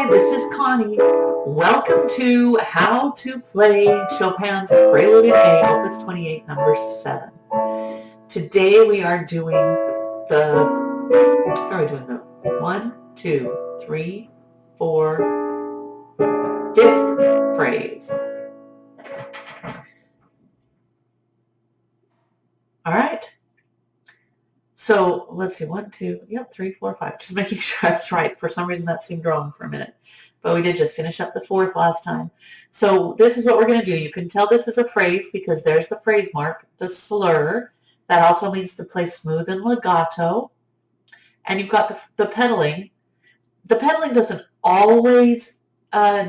Hi, this is Connie. Welcome to How to Play Chopin's Prelude in A, Opus 28, number 7. Today we are doing the 1, 2, 3, 4, 5th phrase. All right. So let's see, 1, 2, 3, 4, 5. Just making sure that's right. For some reason that seemed wrong for a minute. But we did just finish up the 4th last time. So this is what we're going to do. You can tell this is a phrase because there's the phrase mark, the slur. That also means to play smooth and legato. And you've got the pedaling. The pedaling doesn't always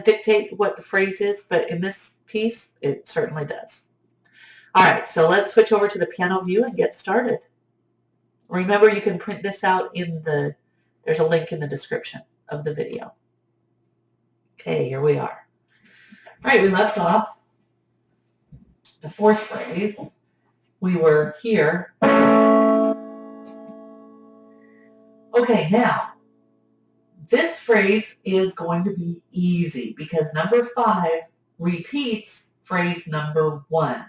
dictate what the phrase is, but in this piece, it certainly does. All right, so let's switch over to the piano view and get started. Remember, you can print this out there's a link in the description of the video. Okay, here we are. All right, we left off the 4th phrase. We were here. Okay, now, this phrase is going to be easy because number 5 repeats phrase number 1,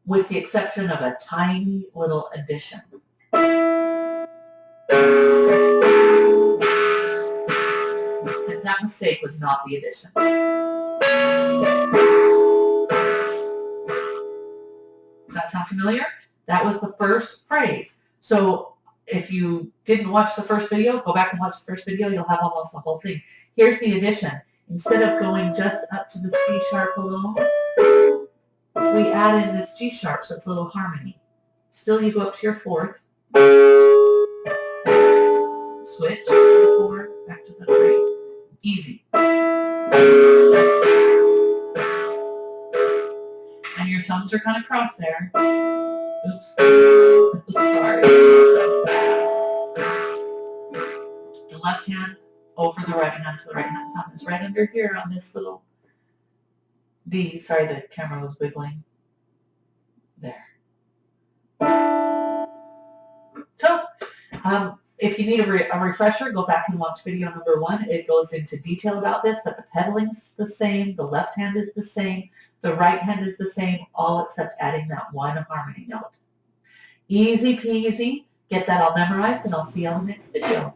with the exception of a tiny little addition. And that mistake was not the addition. Does that sound familiar? That was the first phrase. So if you didn't watch the first video, go back and watch the first video. You'll have almost the whole thing. Here's the addition. Instead of going just up to the C sharp alone, we add in this G sharp, so it's a little harmony. Still, you go up to your 4th. Switch to the 4, back to the 3. Easy. And your thumbs are kind of crossed there. Oops. Sorry. The left hand over the right hand, so the right hand thumb is right under here on this little D. Sorry, the camera was wiggling. There. So, if you need a refresher, go back and watch video number 1. It goes into detail about this, but the pedaling's the same, the left hand is the same, the right hand is the same, all except adding that one harmony note. Easy peasy. Get that all memorized, and I'll see you on the next video.